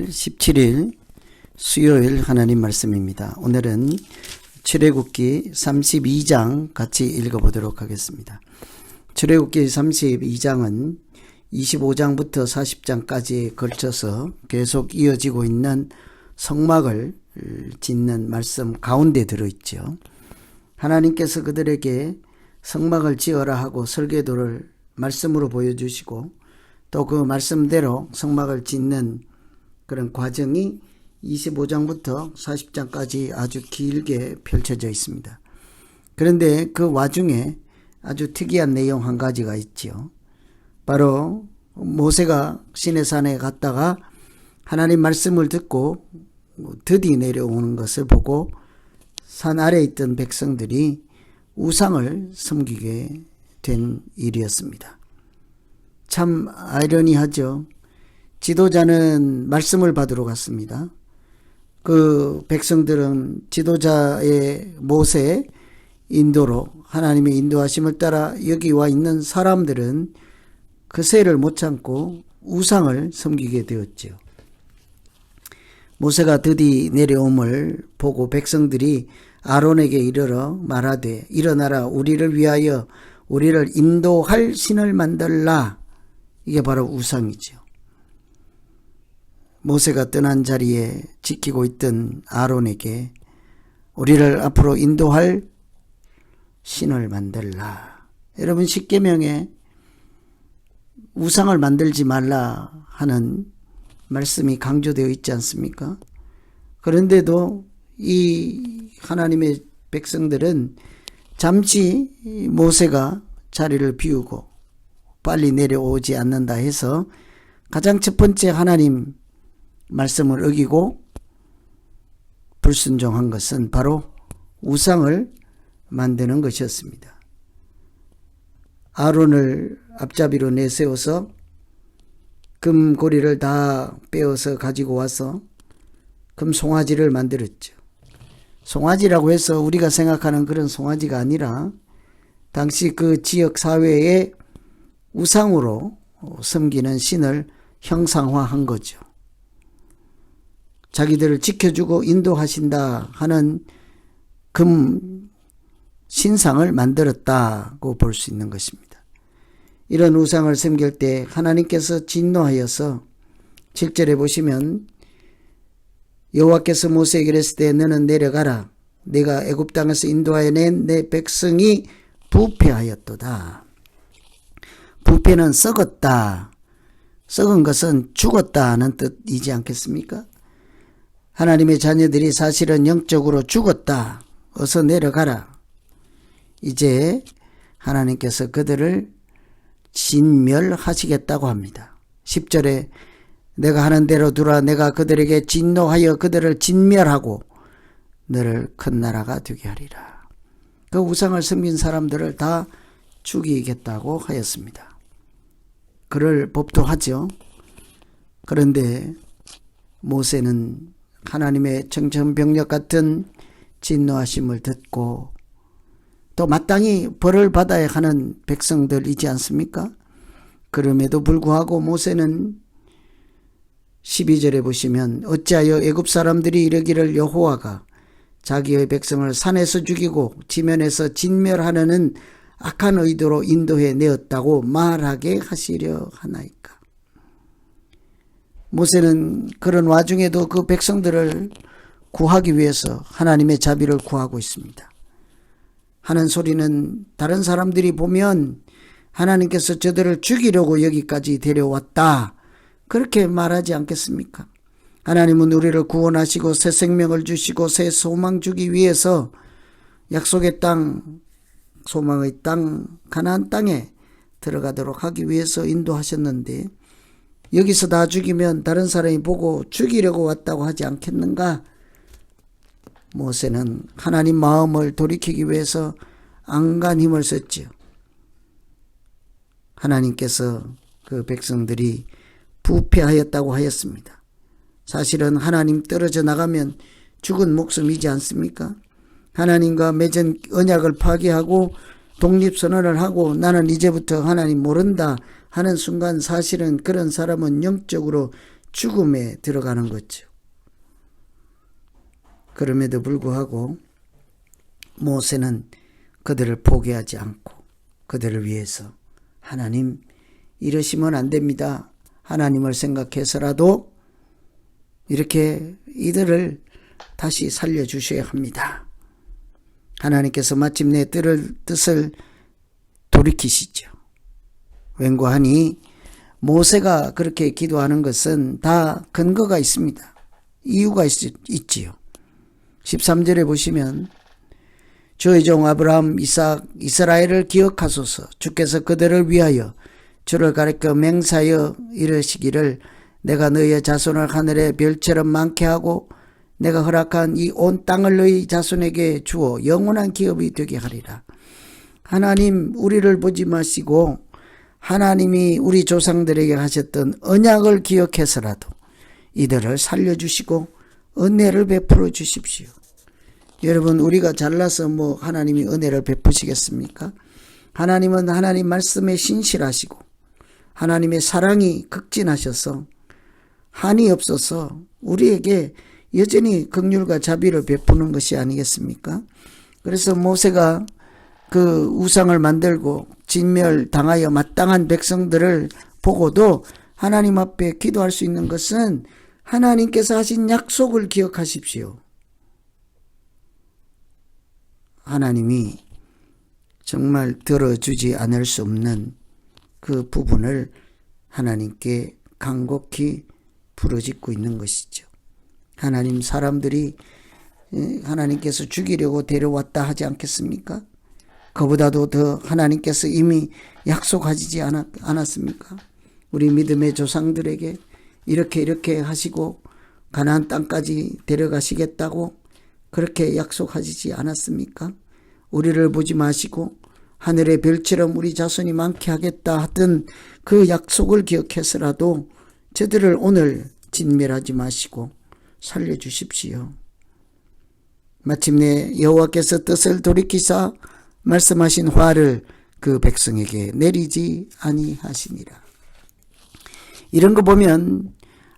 8월 17일 수요일 하나님 말씀입니다. 오늘은 출애굽기 32장 같이 읽어보도록 하겠습니다. 출애굽기 32장은 25장부터 40장까지 걸쳐서 계속 이어지고 있는 성막을 짓는 말씀 가운데 들어있죠. 하나님께서 그들에게 성막을 지어라 하고 설계도를 말씀으로 보여주시고 또 그 말씀대로 성막을 짓는 그런 과정이 25장부터 40장까지 아주 길게 펼쳐져 있습니다. 그런데 그 와중에 아주 특이한 내용 한 가지가 있지요. 바로 모세가 시내산에 갔다가 하나님 말씀을 듣고 드디 내려오는 것을 보고 산 아래에 있던 백성들이 우상을 섬기게 된 일이었습니다. 참 아이러니하죠. 지도자는 말씀을 받으러 갔습니다. 그 백성들은 지도자의 모세의 인도로 하나님의 인도하심을 따라 여기 와 있는 사람들은 그 세를 못 참고 우상을 섬기게 되었죠. 모세가 드디 내려옴을 보고 백성들이 아론에게 이르러 말하되 일어나라 우리를 위하여 우리를 인도할 신을 만들라. 이게 바로 우상이죠. 모세가 떠난 자리에 지키고 있던 아론에게 우리를 앞으로 인도할 신을 만들라. 여러분 십계명에 우상을 만들지 말라 하는 말씀이 강조되어 있지 않습니까? 그런데도 이 하나님의 백성들은 잠시 모세가 자리를 비우고 빨리 내려오지 않는다 해서 가장 첫 번째 하나님 말씀을 어기고 불순종한 것은 바로 우상을 만드는 것이었습니다. 아론을 앞잡이로 내세워서 금고리를 다 빼어서 가지고 와서 금 송아지를 만들었죠. 송아지라고 해서 우리가 생각하는 그런 송아지가 아니라 당시 그 지역 사회의 우상으로 섬기는 신을 형상화한 거죠. 자기들을 지켜주고 인도하신다 하는 금 신상을 만들었다고 볼 수 있는 것입니다. 이런 우상을 섬길 때 하나님께서 진노하여서 7절에 보시면 여호와께서 모세에게 이르시되 때 너는 내려가라 내가 애굽 땅에서 인도하여 낸 내 백성이 부패하였도다. 부패는 썩었다. 썩은 것은 죽었다는 뜻이지 않겠습니까? 하나님의 자녀들이 사실은 영적으로 죽었다. 어서 내려가라. 이제 하나님께서 그들을 진멸하시겠다고 합니다. 10절에 내가 하는 대로 두라 내가 그들에게 진노하여 그들을 진멸하고 너를 큰 나라가 되게 하리라. 그 우상을 섬긴 사람들을 다 죽이겠다고 하였습니다. 그럴 법도 하죠. 그런데 모세는 하나님의 청천벽력 같은 진노하심을 듣고 또 마땅히 벌을 받아야 하는 백성들이지 않습니까? 그럼에도 불구하고 모세는 12절에 보시면 어찌하여 애굽 사람들이 이르기를 여호와가 자기의 백성을 산에서 죽이고 지면에서 진멸하려는 악한 의도로 인도해 내었다고 말하게 하시려 하나이까. 모세는 그런 와중에도 그 백성들을 구하기 위해서 하나님의 자비를 구하고 있습니다. 하는 소리는 다른 사람들이 보면 하나님께서 저들을 죽이려고 여기까지 데려왔다. 그렇게 말하지 않겠습니까? 하나님은 우리를 구원하시고 새 생명을 주시고 새 소망 주기 위해서 약속의 땅, 소망의 땅, 가나안 땅에 들어가도록 하기 위해서 인도하셨는데 여기서 다 죽이면 다른 사람이 보고 죽이려고 왔다고 하지 않겠는가? 모세는 하나님 마음을 돌이키기 위해서 안간 힘을 썼지요. 하나님께서 그 백성들이 부패하였다고 하였습니다. 사실은 하나님 떨어져 나가면 죽은 목숨이지 않습니까? 하나님과 맺은 언약을 파기하고 독립선언을 하고 나는 이제부터 하나님 모른다 하는 순간 사실은 그런 사람은 영적으로 죽음에 들어가는 거죠. 그럼에도 불구하고 모세는 그들을 포기하지 않고 그들을 위해서 하나님 이러시면 안 됩니다. 하나님을 생각해서라도 이렇게 이들을 다시 살려주셔야 합니다. 하나님께서 마침내 뜻을 돌이키시죠. 왠고하니 모세가 그렇게 기도하는 것은 다 근거가 있습니다. 이유가 있지요. 13절에 보시면 주의 종 아브라함, 이삭, 이스라엘을 기억하소서. 주께서 그들을 위하여 주를 가리켜 맹세하여 이르시기를 내가 너희의 자손을 하늘의 별처럼 많게 하고 내가 허락한 이 온 땅을 너희 자손에게 주어 영원한 기업이 되게 하리라. 하나님 우리를 보지 마시고 하나님이 우리 조상들에게 하셨던 언약을 기억해서라도 이들을 살려주시고 은혜를 베풀어 주십시오. 여러분 우리가 잘나서 하나님이 은혜를 베푸시겠습니까? 하나님은 하나님 말씀에 신실하시고 하나님의 사랑이 극진하셔서 한이 없어서 우리에게 여전히 긍휼과 자비를 베푸는 것이 아니겠습니까? 그래서 모세가 그 우상을 만들고 진멸당하여 마땅한 백성들을 보고도 하나님 앞에 기도할 수 있는 것은 하나님께서 하신 약속을 기억하십시오. 하나님이 정말 들어주지 않을 수 없는 그 부분을 하나님께 간곡히 부르짖고 있는 것이죠. 하나님 사람들이 하나님께서 죽이려고 데려왔다 하지 않겠습니까? 그보다도 더 하나님께서 이미 약속하지 않았습니까? 우리 믿음의 조상들에게 이렇게 하시고 가나안 땅까지 데려가시겠다고 그렇게 약속하시지 않았습니까? 우리를 보지 마시고 하늘의 별처럼 우리 자손이 많게 하겠다 하던 그 약속을 기억해서라도 저들을 오늘 진멸하지 마시고 살려주십시오. 마침내 여호와께서 뜻을 돌이키사 말씀하신 화를 그 백성에게 내리지 아니하시니라. 이런 거 보면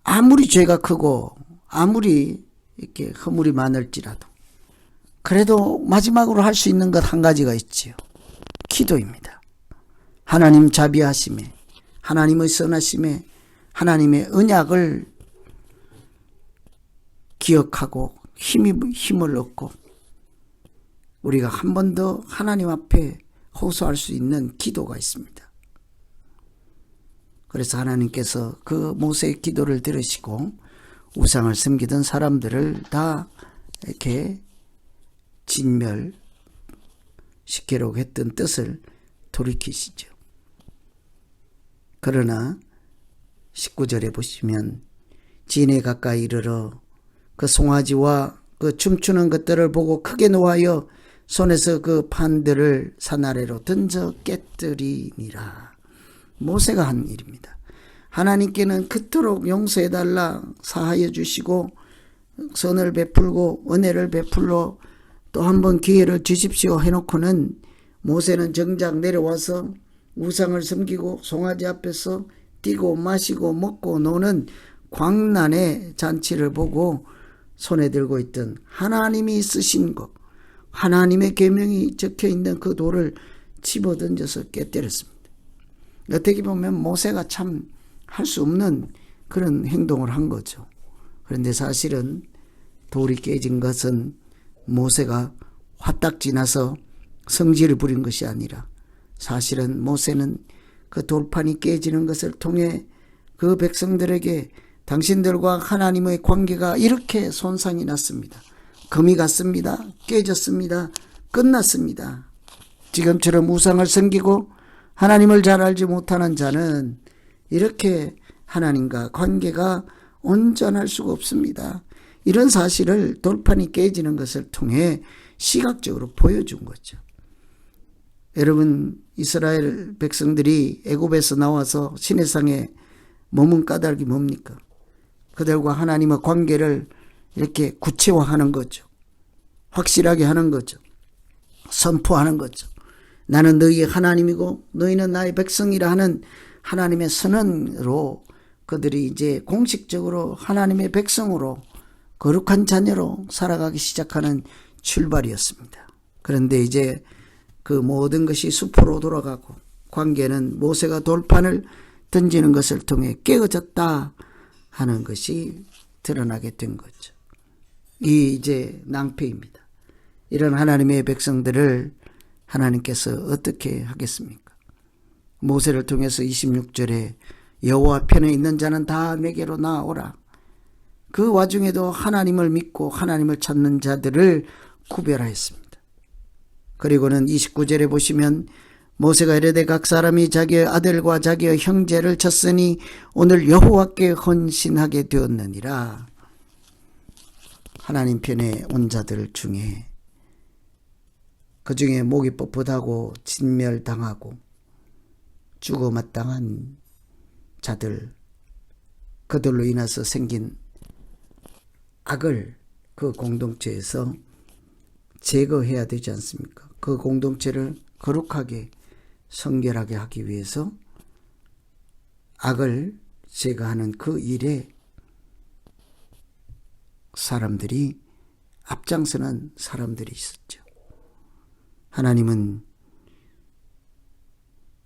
아무리 죄가 크고 아무리 이렇게 허물이 많을지라도 그래도 마지막으로 할 수 있는 것 한 가지가 있지요. 기도입니다. 하나님 자비하심에 하나님의 선하심에 하나님의 언약을 기억하고 힘을 얻고 우리가 한 번 더 하나님 앞에 호소할 수 있는 기도가 있습니다. 그래서 하나님께서 그 모세의 기도를 들으시고 우상을 섬기던 사람들을 다 이렇게 진멸시키려고 했던 뜻을 돌이키시죠. 그러나 19절에 보시면 진에 가까이 이르러 그 송아지와 그 춤추는 것들을 보고 크게 노하여 손에서 그 판들을 산 아래로 던져 깨뜨리니라. 모세가 한 일입니다. 하나님께는 그토록 용서해달라 사하여 주시고 선을 베풀고 은혜를 베풀러 또 한 번 기회를 주십시오 해놓고는 모세는 정작 내려와서 우상을 섬기고 송아지 앞에서 뛰고 마시고 먹고 노는 광란의 잔치를 보고 손에 들고 있던 하나님이 쓰신 것, 하나님의 계명이 적혀있는 그 돌을 집어던져서 깨뜨렸습니다. 어떻게 보면 모세가 참 할 수 없는 그런 행동을 한 거죠. 그런데 사실은 돌이 깨진 것은 모세가 화딱지 나서 성질을 부린 것이 아니라 사실은 모세는 그 돌판이 깨지는 것을 통해 그 백성들에게 당신들과 하나님의 관계가 이렇게 손상이 났습니다. 금이 갔습니다. 깨졌습니다. 끝났습니다. 지금처럼 우상을 섬기고 하나님을 잘 알지 못하는 자는 이렇게 하나님과 관계가 온전할 수가 없습니다. 이런 사실을 돌판이 깨지는 것을 통해 시각적으로 보여준 거죠. 여러분, 이스라엘 백성들이 애굽에서 나와서 시내산에 머문 까닭이 뭡니까? 그들과 하나님의 관계를 이렇게 구체화하는 거죠. 확실하게 하는 거죠. 선포하는 거죠. 나는 너희의 하나님이고 너희는 나의 백성이라 하는 하나님의 선언으로 그들이 이제 공식적으로 하나님의 백성으로 거룩한 자녀로 살아가기 시작하는 출발이었습니다. 그런데 이제 그 모든 것이 숲으로 돌아가고 관계는 모세가 돌판을 던지는 것을 통해 깨어졌다 하는 것이 드러나게 된 거죠. 이 이제 낭패입니다. 이런 하나님의 백성들을 하나님께서 어떻게 하겠습니까? 모세를 통해서 26절에 여호와 편에 있는 자는 다 내게로 나아오라. 그 와중에도 하나님을 믿고 하나님을 찾는 자들을 구별하였습니다. 그리고는 29절에 보시면 모세가 이르되 각 사람이 자기의 아들과 자기의 형제를 쳤으니 오늘 여호와께 헌신하게 되었느니라. 하나님 편에 온 자들 중에 그 중에 목이 뻣뻣하고 진멸당하고 죽어 마땅한 자들, 그들로 인해서 생긴 악을 그 공동체에서 제거해야 되지 않습니까? 그 공동체를 거룩하게 성결하게 하기 위해서 악을 제거하는 그 일에 사람들이 앞장서는 사람들이 있었죠. 하나님은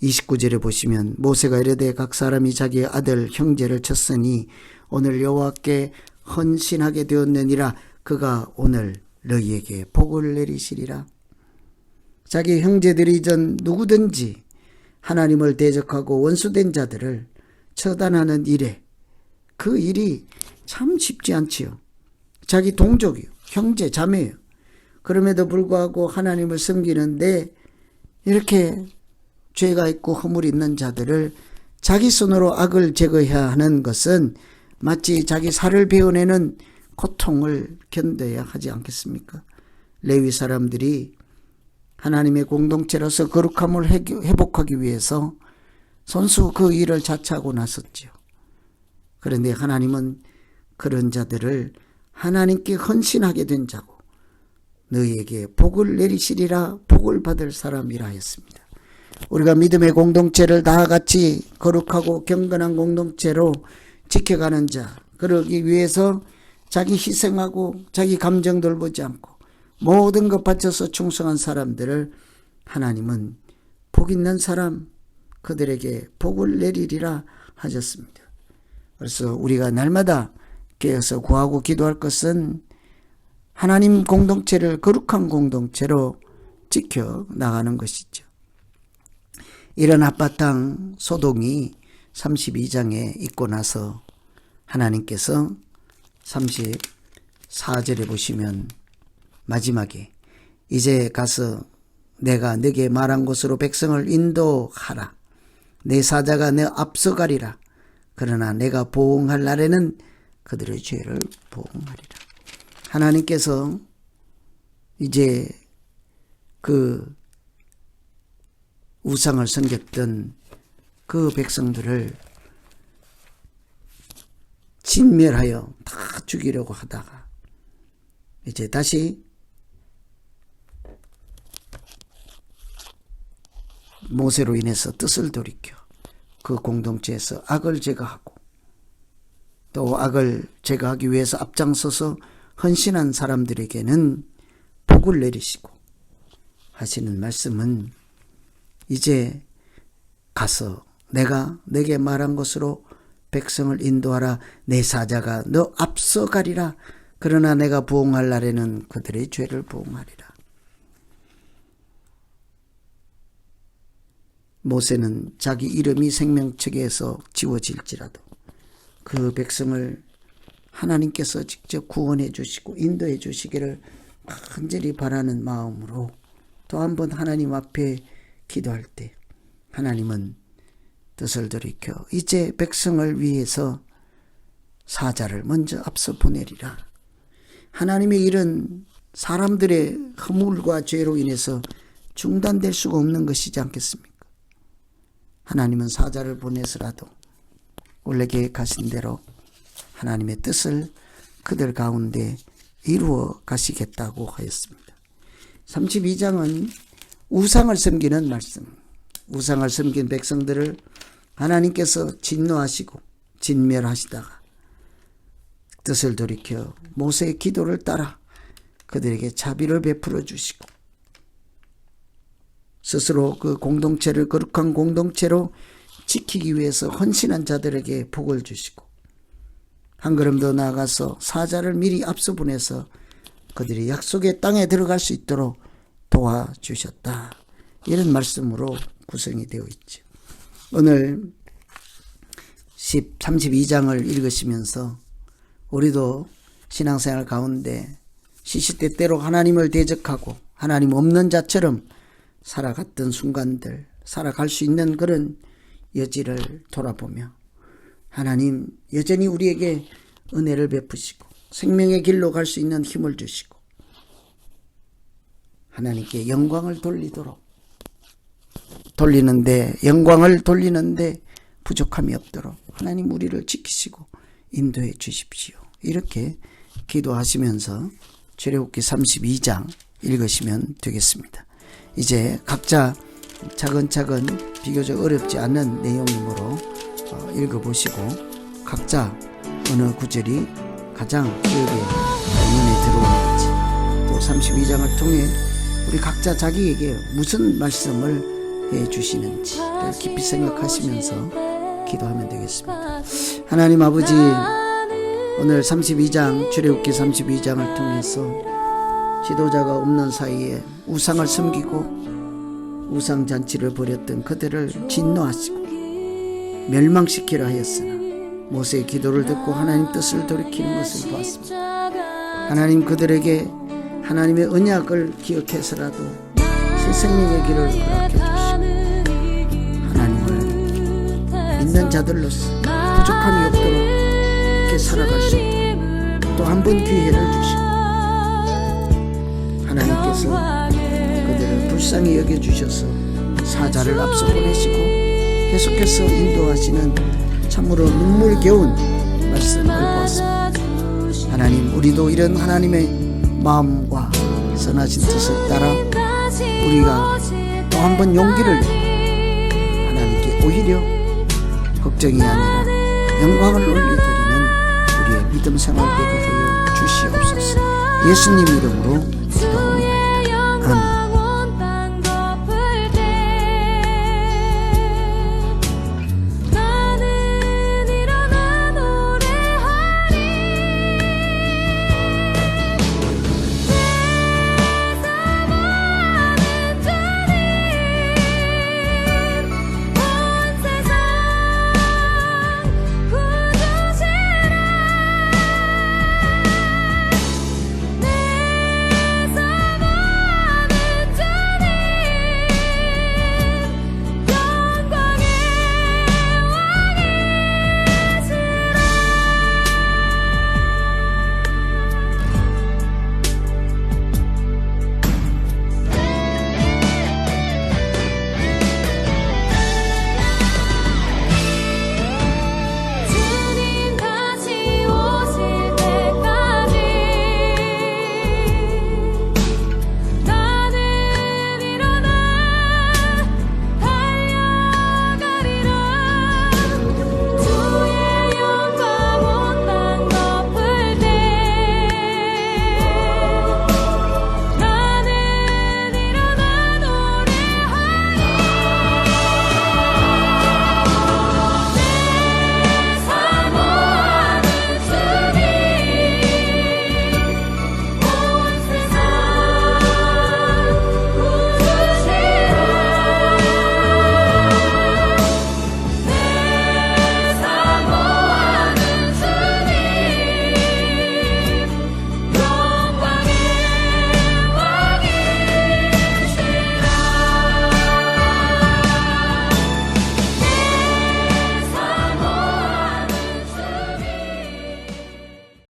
29절에 보시면 모세가 이르되 각 사람이 자기의 아들 형제를 쳤으니 오늘 여호와께 헌신하게 되었느니라. 그가 오늘 너희에게 복을 내리시리라. 자기 형제들이전 누구든지 하나님을 대적하고 원수된 자들을 처단하는 일에 그 일이 참 쉽지 않지요. 자기 동족이요, 형제, 자매요. 그럼에도 불구하고 하나님을 섬기는데 이렇게 죄가 있고 허물이 있는 자들을 자기 손으로 악을 제거해야 하는 것은 마치 자기 살을 베어내는 고통을 견뎌야 하지 않겠습니까? 레위 사람들이 하나님의 공동체로서 거룩함을 회복하기 위해서 손수 그 일을 자처하고 나섰죠. 그런데 하나님은 그런 자들을 하나님께 헌신하게 된 자고 너희에게 복을 내리시리라, 복을 받을 사람이라 했습니다. 우리가 믿음의 공동체를 다 같이 거룩하고 경건한 공동체로 지켜가는 자, 그러기 위해서 자기 희생하고 자기 감정들 보지 않고 모든 것 바쳐서 충성한 사람들을 하나님은 복 있는 사람, 그들에게 복을 내리리라 하셨습니다. 그래서 우리가 날마다 깨어서 구하고 기도할 것은 하나님 공동체를 거룩한 공동체로 지켜나가는 것이죠. 이런 앞바탕 소동이 32장에 있고 나서 하나님께서 34절에 보시면 마지막에 이제 가서 내가 네게 말한 곳으로 백성을 인도하라. 내 사자가 내 앞서가리라. 그러나 내가 보응할 날에는 그들의 죄를 보응하리라. 하나님께서 이제 그 우상을 섬겼던 그 백성들을 진멸하여 다 죽이려고 하다가 이제 다시 모세로 인해서 뜻을 돌이켜 그 공동체에서 악을 제거하고 또 악을 제거하기 위해서 앞장서서 헌신한 사람들에게는 복을 내리시고 하시는 말씀은 이제 가서 내가 내게 말한 것으로 백성을 인도하라. 내 사자가 너 앞서 가리라. 그러나 내가 부응할 날에는 그들의 죄를 부응하리라. 모세는 자기 이름이 생명책에서 지워질지라도 그 백성을 하나님께서 직접 구원해 주시고 인도해 주시기를 간절히 바라는 마음으로 또 한 번 하나님 앞에 기도할 때 하나님은 뜻을 돌이켜 이제 백성을 위해서 사자를 먼저 앞서 보내리라. 하나님의 일은 사람들의 허물과 죄로 인해서 중단될 수가 없는 것이지 않겠습니까? 하나님은 사자를 보내서라도 원래 계획하신 대로 하나님의 뜻을 그들 가운데 이루어 가시겠다고 하였습니다. 32장은 우상을 섬기는 말씀, 우상을 섬긴 백성들을 하나님께서 진노하시고 진멸하시다가 뜻을 돌이켜 모세의 기도를 따라 그들에게 자비를 베풀어 주시고 스스로 그 공동체를 거룩한 공동체로 지키기 위해서 헌신한 자들에게 복을 주시고 한 걸음 더 나아가서 사자를 미리 앞서 보내서 그들이 약속의 땅에 들어갈 수 있도록 도와주셨다. 이런 말씀으로 구성이 되어 있죠. 오늘 32장을 읽으시면서 우리도 신앙생활 가운데 시시때때로 하나님을 대적하고 하나님 없는 자처럼 살아갔던 순간들, 살아갈 수 있는 그런 여지를 돌아보며 하나님 여전히 우리에게 은혜를 베푸시고 생명의 길로 갈 수 있는 힘을 주시고 하나님께 영광을 영광을 돌리는데 부족함이 없도록 하나님 우리를 지키시고 인도해 주십시오. 이렇게 기도하시면서 출애굽기 32장 읽으시면 되겠습니다. 이제 각자 차근차근 비교적 어렵지 않은 내용이므로 읽어보시고 각자 어느 구절이 가장 기억에 눈에 들어오는지 또 32장을 통해 우리 각자 자기에게 무슨 말씀을 해주시는지를 깊이 생각하시면서 기도하면 되겠습니다. 하나님 아버지, 오늘 32장 출애굽기 32장을 통해서 지도자가 없는 사이에 우상을 섬기고 우상잔치를 벌였던 그들을 진노하시고 멸망시키라 하였으나 모세의 기도를 듣고 하나님 뜻을 돌이키는 것을 보았습니다. 하나님 그들에게 하나님의 언약을 기억해서라도 새 생명의 길을 허락해 주시고 하나님을 믿는 자들로서 부족함이 없도록 이렇게 살아갈 수 있도록 또 한 번 기회를 주시고 하나님께서 그들을 불쌍히 여겨주셔서 사자를 앞서 보내시고 계속해서 인도하시는 참으로 눈물겨운 말씀을 보았습니다. 하나님 우리도 이런 하나님의 마음과 선하신 뜻을 따라 우리가 또 한 번 용기를 내고 하나님께 오히려 걱정이 아니라 영광을 올려드리는 우리의 믿음 생활 되게 하여 주시옵소서. 예수님 이름으로 기도합니다. 아멘.